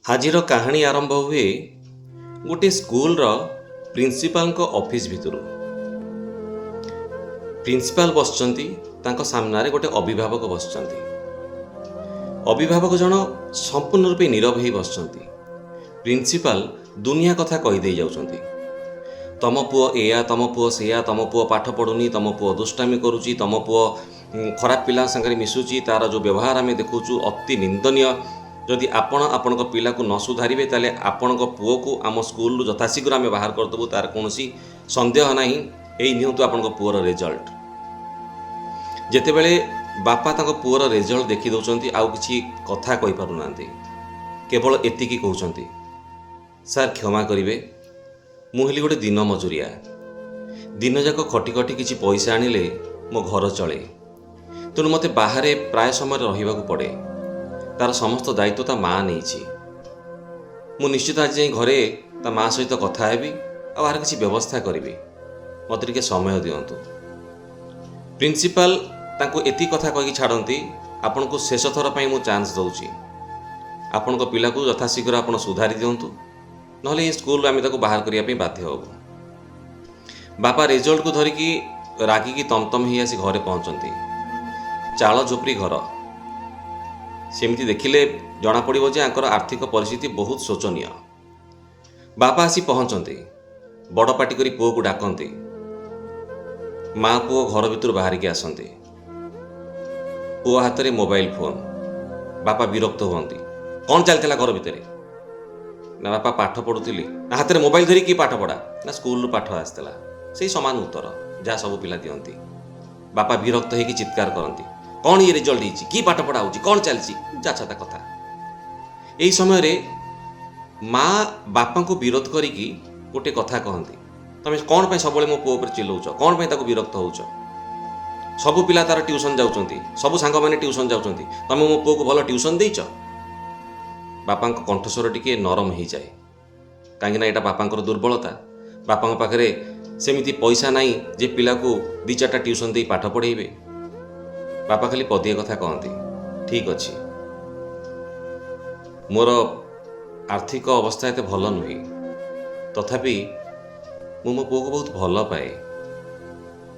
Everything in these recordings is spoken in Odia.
ଆଜିର କାହାଣୀ ଆରମ୍ଭ ହୁଏ ଗୋଟିଏ ସ୍କୁଲର ପ୍ରିନ୍ସିପାଲଙ୍କ ଅଫିସ୍ ଭିତରୁ। ପ୍ରିନ୍ସିପାଲ ବସିଛନ୍ତି, ତାଙ୍କ ସାମ୍ନାରେ ଗୋଟେ ଅଭିଭାବକ ବସିଛନ୍ତି। ଅଭିଭାବକ ଜଣ ସମ୍ପୂର୍ଣ୍ଣ ରୂପେ ନୀରବ ହୋଇ ବସିଛନ୍ତି। ପ୍ରିନ୍ସିପାଲ ଦୁନିଆ କଥା କହିଦେଇ ଯାଉଛନ୍ତି। ତମ ପୁଅ ଏଇଆ, ତମ ପୁଅ ସେଇଆ, ତମ ପୁଅ ପାଠ ପଢ଼ୁନି, ତମ ପୁଅ ଦୁଷ୍ଟାମି କରୁଛି, ତମ ପୁଅ ଖରାପ ପିଲା ସାଙ୍ଗରେ ମିଶୁଛି, ତାର ଯେଉଁ ବ୍ୟବହାର ଆମେ ଦେଖୁଛୁ ଅତି ନିନ୍ଦନୀୟ। ଯଦି ଆପଣ ଆପଣଙ୍କ ପିଲାକୁ ନ ସୁଧାରିବେ ତାହେଲେ ଆପଣଙ୍କ ପୁଅକୁ ଆମ ସ୍କୁଲରୁ ଯଥାଶୀଘ୍ର ଆମେ ବାହାର କରିଦେବୁ, ତାର କୌଣସି ସନ୍ଦେହ ନାହିଁ। ଏଇ ନିଅନ୍ତୁ ଆପଣଙ୍କ ପୁଅର ରେଜଲ୍ଟ। ଯେତେବେଳେ ବାପା ତାଙ୍କ ପୁଅର ରେଜଲ୍ଟ ଦେଖି ଦେଉଛନ୍ତି, ଆଉ କିଛି କଥା କହିପାରୁନାହାନ୍ତି, କେବଳ ଏତିକି କହୁଛନ୍ତି, ସାର୍ କ୍ଷମା କରିବେ, ମୁଁ ହେଲି ଗୋଟେ ଦିନ ମଜୁରିଆ। ଦିନଯାକ ଖଟି ଖଟି କିଛି ପଇସା ଆଣିଲେ ମୋ ଘର ଚଳେ, ତେଣୁ ମୋତେ ବାହାରେ ପ୍ରାୟ ସମୟ ରହିବାକୁ ପଡ଼େ। ତାର ସମସ୍ତ ଦାୟିତ୍ୱ ତା ମା ନେଇଛି। ମୁଁ ନିଶ୍ଚିତ ଆଜି ଯାଇ ଘରେ ତା ମା ସହିତ କଥା ହେବି, ଆଉ ଆର କିଛି ବ୍ୟବସ୍ଥା କରିବି। ମୋତେ ଟିକେ ସମୟ ଦିଅନ୍ତୁ। ପ୍ରିନ୍ସିପାଲ ତାଙ୍କୁ ଏତିକି କଥା କହିକି ଛାଡ଼ନ୍ତି, ଆପଣଙ୍କୁ ଶେଷ ଥର ପାଇଁ ମୁଁ ଚାନ୍ସ ଦେଉଛି। ଆପଣଙ୍କ ପିଲାକୁ ଯଥାଶୀଘ୍ର ଆପଣ ସୁଧାରି ଦିଅନ୍ତୁ, ନହେଲେ ଏ ସ୍କୁଲରୁ ଆମେ ତାକୁ ବାହାର କରିବା ପାଇଁ ବାଧ୍ୟ ହେବୁ। ବାପା ରେଜଲ୍ଟକୁ ଧରିକି ରାଗିକି ତମତମ ହେଇ ଆସି ଘରେ ପହଞ୍ଚନ୍ତି। ଚାଳ ଝୋପଡ଼ି ଘର। ସେମିତି ଦେଖିଲେ ଜଣାପଡ଼ିବ ଯେ ଆଙ୍କର ଆର୍ଥିକ ପରିସ୍ଥିତି ବହୁତ ଶୋଚନୀୟ। ବାପା ଆସି ପହଞ୍ଚନ୍ତି, ବଡ଼ ପାଟି କରି ପୁଅକୁ ଡାକନ୍ତି। ମା ପୁଅ ଘର ଭିତରୁ ବାହାରିକି ଆସନ୍ତି। ପୁଅ ହାତରେ ମୋବାଇଲ ଫୋନ୍। ବାପା ବିରକ୍ତ ହୁଅନ୍ତି। କ'ଣ ଚାଲିଥିଲା ଘର ଭିତରେ? ନା ବାପା ପାଠ ପଢ଼ୁଥିଲି। ନା ହାତରେ ମୋବାଇଲ ଧରିକି ପାଠ ପଢ଼ା? ନା ସ୍କୁଲରୁ ପାଠ ଆସିଥିଲା। ସେଇ ସମାନ ଉତ୍ତର ଯାହା ସବୁ ପିଲା ଦିଅନ୍ତି। ବାପା ବିରକ୍ତ ହେଇକି ଚିତ୍କାର କରନ୍ତି, କ'ଣ ଇଏ ରେଜଲ୍ଟ ହେଇଛି, କି ପାଠ ପଢ଼ା ହେଉଛି, କ'ଣ ଚାଲିଛି, ଯାଛାତା କଥା। ଏହି ସମୟରେ ମା ବାପାଙ୍କୁ ବିରୋଧ କରିକି ଗୋଟେ କଥା କହନ୍ତି, ତମେ କ'ଣ ପାଇଁ ସବୁବେଳେ ମୋ ପୁଅ ଉପରେ ଚିଲଉଛ, କ'ଣ ପାଇଁ ତାକୁ ବିରକ୍ତ ହେଉଛ? ସବୁ ପିଲା ତାର ଟ୍ୟୁସନ୍ ଯାଉଛନ୍ତି, ସବୁ ସାଙ୍ଗମାନେ ଟ୍ୟୁସନ୍ ଯାଉଛନ୍ତି, ତମେ ମୋ ପୁଅକୁ ଭଲ ଟ୍ୟୁସନ୍ ଦେଇଛ? ବାପାଙ୍କ କଣ୍ଠସ୍ୱର ଟିକେ ନରମ ହେଇଯାଏ, କାହିଁକିନା ଏଇଟା ବାପାଙ୍କର ଦୁର୍ବଳତା। ବାପାଙ୍କ ପାଖରେ ସେମିତି ପଇସା ନାହିଁ ଯେ ପିଲାକୁ 2-4ଟା ଟ୍ୟୁସନ୍ ଦେଇ ପାଠ ପଢ଼େଇବେ। ବାପା ଖାଲି ପଦିଏ କଥା କହନ୍ତି, ଠିକ୍ ଅଛି, ମୋର ଆର୍ଥିକ ଅବସ୍ଥା ଏତେ ଭଲ ନୁହେଁ, ତଥାପି ମୁଁ ମୋ ପୁଅକୁ ବହୁତ ଭଲ ପାଏ।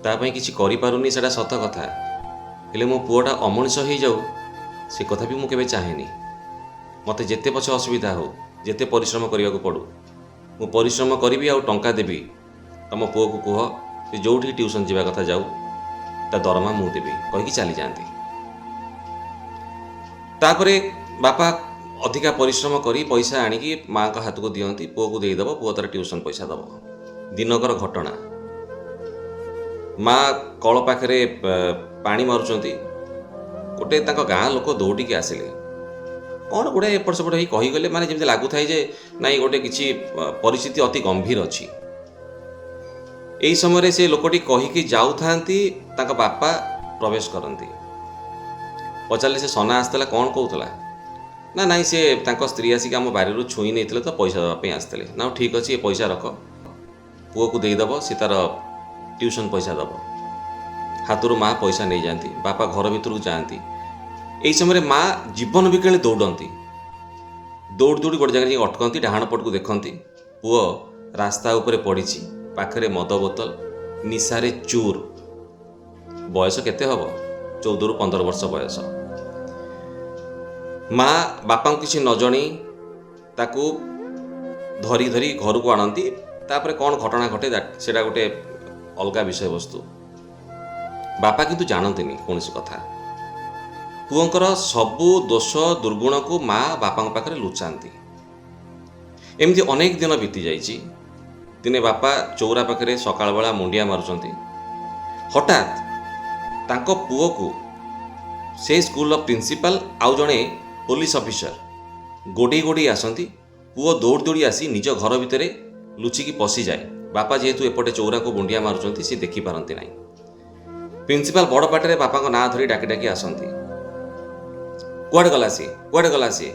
ତା ପାଇଁ କିଛି କରିପାରୁନି, ସେଇଟା ସତ କଥା, ହେଲେ ମୋ ପୁଅଟା ଅମଣିଷ ହେଇଯାଉ ସେ କଥା ବି ମୁଁ କେବେ ଚାହେଁନି। ମୋତେ ଯେତେ ପଛେ ଅସୁବିଧା ହେଉ, ଯେତେ ପରିଶ୍ରମ କରିବାକୁ ପଡ଼ୁ, ମୁଁ ପରିଶ୍ରମ କରିବି ଆଉ ଟଙ୍କା ଦେବି। ତମ ପୁଅକୁ କୁହ ସେ ଯେଉଁଠିକି ଟ୍ୟୁସନ୍ ଯିବା କଥା ଯାଉ, ତା ଦରମା ମୁଁ ଦେବି, କହିକି ଚାଲିଯାଆନ୍ତି। ତାପରେ ବାପା ଅଧିକା ପରିଶ୍ରମ କରି ପଇସା ଆଣିକି ମାଆଙ୍କ ହାତକୁ ଦିଅନ୍ତି, ପୁଅକୁ ଦେଇଦେବ, ପୁଅ ତାର ଟ୍ୟୁସନ୍ ପଇସା ଦେବ। ଦିନକର ଘଟଣା, ମା କଳ ପାଖରେ ପାଣି ମାରୁଛନ୍ତି। ଗୋଟେ ତାଙ୍କ ଗାଁ ଲୋକ ଦୌଡ଼ିକି ଆସିଲେ, କ'ଣ ଗୁଡ଼ାଏ ଏପଟ ସେପଟ ହେଇ କହିଗଲେ, ମାନେ ଯେମିତି ଲାଗୁଥାଏ ଯେ ନାଇଁ ଗୋଟେ କିଛି ପରିସ୍ଥିତି ଅତି ଗମ୍ଭୀର ଅଛି। ଏହି ସମୟରେ ସେ ଲୋକଟି କହିକି ଯାଉଥାନ୍ତି, ତାଙ୍କ ବାପା ପ୍ରବେଶ କରନ୍ତି। ପଚାରିଲେ ସେ ସନା ଆସିଥିଲା, କ'ଣ କହୁଥିଲା? ନା ନାଇଁ, ସେ ତାଙ୍କ ସ୍ତ୍ରୀ ଆସିକି ଆମ ବାରିରୁ ଛୁଇଁ ନେଇଥିଲେ ତ ପଇସା ଦେବା ପାଇଁ ଆସିଥିଲେ। ନା ଠିକ୍ ଅଛି, ଏ ପଇସା ରଖ, ପୁଅକୁ ଦେଇଦେବ, ସେ ତାର ଟ୍ୟୁସନ୍ ପଇସା ଦେବ। ହାତରୁ ମା ପଇସା ନେଇଯାଆନ୍ତି। ବାପା ଘର ଭିତରକୁ ଯାଆନ୍ତି। ଏହି ସମୟରେ ମା ଜୀବନ ବିକଳେ ଦୌଡ଼ନ୍ତି। ଦୌଡ଼ି ଦୌଡ଼ି ଗୋଟେ ଜାଗାରେ ଯାଇ ଅଟକନ୍ତି, ଡାହାଣ ପଟକୁ ଦେଖନ୍ତି, ପୁଅ ରାସ୍ତା ଉପରେ ପଡ଼ିଛି, ପାଖରେ ମଦ ବୋତଲ, ନିଶାରେ ଚୁର। ବୟସ କେତେ ହେବ? 14ରୁ 15 ବର୍ଷ ବୟସ। ମା ବାପାଙ୍କୁ କିଛି ନ ଜଣେଇ ତାକୁ ଧରି ଧରି ଘରକୁ ଆଣନ୍ତି। ତାପରେ କ'ଣ ଘଟଣା ଘଟେ ସେଇଟା ଗୋଟେ ଅଲଗା ବିଷୟବସ୍ତୁ। ବାପା କିନ୍ତୁ ଜାଣନ୍ତିନି କୌଣସି କଥା। ପୁଅଙ୍କର ସବୁ ଦୋଷ ଦୁର୍ଗୁଣକୁ ମା ବାପାଙ୍କ ପାଖରେ ଲୁଚାନ୍ତି। ଏମିତି ଅନେକ ଦିନ ବିତି ଯାଇଛି। ଦିନେ ବାପା ଚଉରା ପାଖରେ ସକାଳ ବେଳା ମୁଣ୍ଡିଆ ମାରୁଛନ୍ତି। ହଠାତ୍ ତାଙ୍କ ପୁଅକୁ ସେ ସ୍କୁଲର ପ୍ରିନ୍ସିପାଲ ଆଉ ଜଣେ ପୋଲିସ ଅଫିସର ଗୋଡ଼େଇ ଗୋଡ଼େଇ ଆସନ୍ତି। ପୁଅ ଦୌଡ଼ି ଦୌଡ଼ି ଆସି ନିଜ ଘର ଭିତରେ ଲୁଚିକି ପଶିଯାଏ। ବାପା ଯେହେତୁ ଏପଟେ ଚଉରାକୁ ମୁଣ୍ଡିଆ ମାରୁଛନ୍ତି, ସେ ଦେଖିପାରନ୍ତି ନାହିଁ। ପ୍ରିନ୍ସିପାଲ ବଡ଼ ପାଟିରେ ବାପାଙ୍କ ନାଁ ଧରି ଡାକି ଡାକି ଆସନ୍ତି, କୁଆଡ଼େ ଗଲା ସିଏ, କୁଆଡ଼େ ଗଲା ସିଏ?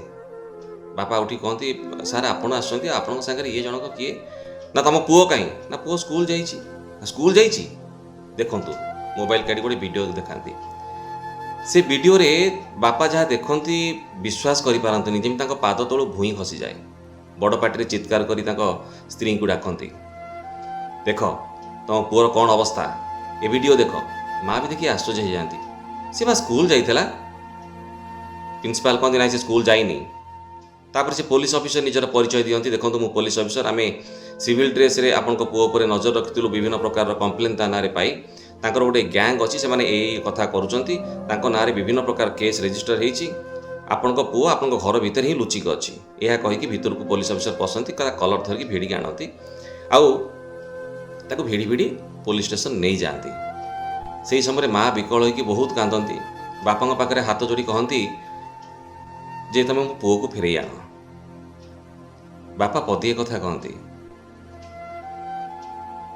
ବାପା ଉଠି କହନ୍ତି, ସାର୍ ଆପଣ ଆସୁଛନ୍ତି, ଆପଣଙ୍କ ସାଙ୍ଗରେ ଇଏ ଜଣକ କିଏ? ନା ତମ ପୁଅ କାହିଁ? ନା ପୁଅ ସ୍କୁଲ ଯାଇଛି। ସ୍କୁଲ ଯାଇଛି? ଦେଖନ୍ତୁ, ମୋବାଇଲ କାଢ଼ି ଗୋଟେ ଭିଡ଼ିଓ ଦେଖାନ୍ତି। से वीडियो रे बापा जहाँ देखती विश्वास करें जमी पाद तलू भूई खसी जाए। बड़ पार्टी चित्कार करी स्त्री को डाकती देख तुम पुअर कौन अवस्था ए वीडियो देख। माँ भी देखिए आश्चर्य हो जाती सी बा स्कूल जाइला प्रिंसिपाल कहती ना से स्कूल जाइनी। तापर से पुलिस ऑफिसर निजर परिचय दियंती देखो मु पुलिस ऑफिसर आम सिविल ड्रेस रे आपण पुओ पर नजर रखिलु विभिन्न प्रकार कंप्लेन ता नारे पाई तांकर गोटे गैंग अच्छी से यही कथा करुँच ना विभिन्न प्रकार केस रेजिस्टर होती आपण पुओ आपण घर भितर ही लुचिक अच्छी यह कहीकि भितर को पुलिस ऑफिसर पसंती कलर धरिकी भिड़ी आनती आउ भिड़ी भिड़ी पुलिस स्टेशन नहीं जाती। से समय माँ विकल होकर बहुत कांदती बापा पाखे हाथ जोड़ी कहती जे तुम मो पुओ को फेरई आण। बापा पदिए कथा कहती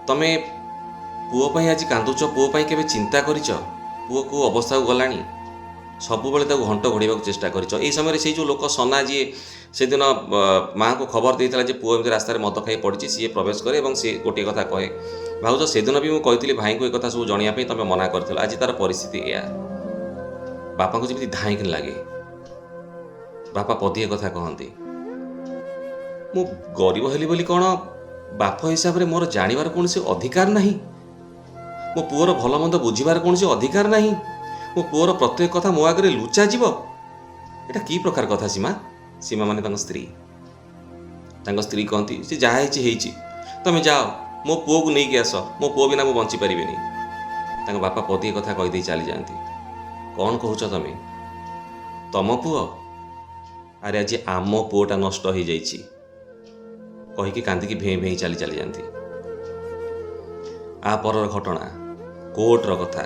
तमें पुओ पाई आज कांदुच पुओ पाई केबे चिंता करिच पुओ को अवस्था को गलानी सबु बेले ताको घंट घोड़ाइबा चेष्टा करिच। एई समय से जो लोक सना जी से दिन माँ को खबर देता जे पुओ एमती रास्तार मद खाई पड़ी सी प्रवेश करे और सी गोटे कथा कहे भाउज से दिन भी मुझे कही भाई को एक कथा सब जानापी तुम मना कर आज तार परिस्थिति या बापा को जमी धाई लगे। बापा पदिए कथा कहती मु गरीब हेली बोली कौन बाप हिसाब से मोर जानिबार कौन से अधिकार नहीं मो पुओर भल मंद बुझीबार कौन से अधिकार नहीं मो पुओर प्रत्येक कथा मो आगे लुचा जीव एटा की प्रकार कथा सीमा। सीमा माने स्त्री कहती सी जहाँ तुम जाओ मो पुओ को नहीं आस मो पुओ बिना मुझे बंची पारे। बापा पदिए कथा कहीदे चली जाती कौन कहूच तुम तम पुओ अरे आज आम पुओटा नष्ट हो जाइए कहीकि कांदिकी भें भें चली चली जाती। आ पर घटना कोर्टर कथा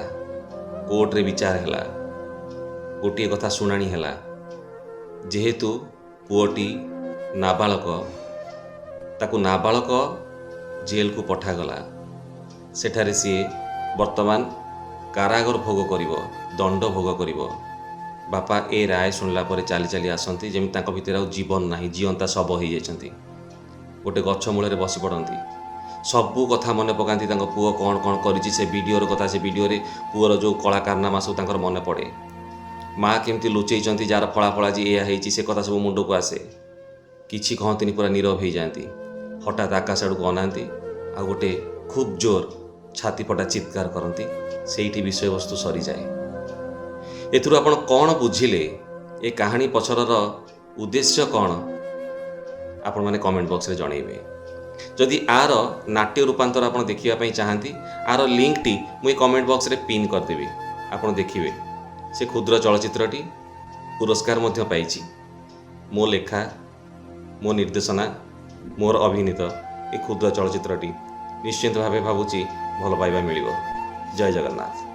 कोर्ट रे विचार है गोटे कथा शुणाणी है जेहेतु पुओटी नाबालक ताकू नाबालक जेल को पठागला सेठारे सी वर्तमान कारागार भोग करिवो दंड भोग करिवो। बापा ए राय शुणला पर चली चली आसती जमी भितर आ जीवन ना जीवंता शब हो जाती गोटे गछ मूल बसी पड़ती सबू कथा मन पकाती पुओ कौन कौन करी से वीडियोर कथा से वीडियो पुओर जो कला कारनामा सब मन पड़े माँ केमती लुचेई जार फलाफल जी यह से कथा सब मुंड को आसे किसी कहती पूरा नीरव हो जाती हठात आकाश आड़ को अनाती आ गोटे खूब जोर छाती फटा चित्कार करती से विषय वस्तु सरी जाए। एथुरु आपण कौन बुझिले ए कहानी पछरर उद्देश्य कौन आपण माने कमेंट बॉक्स रे जणैबे। जदि आर नाट्य रूपांतर आपण देखिया चाहती आर लिंक टी मुई कमेंट बॉक्स रे पिन करदेवी आपण देखिए से क्षुद्र चलचित्रटी पुरस्कार मध्य पाइछि। मो लेखा मो निर्देशना मोर अभिनीत ए क्षुद्र चलचित्रटी निश्चित भावे भावुची भल पाइबा मिलिबो। जय जगन्नाथ।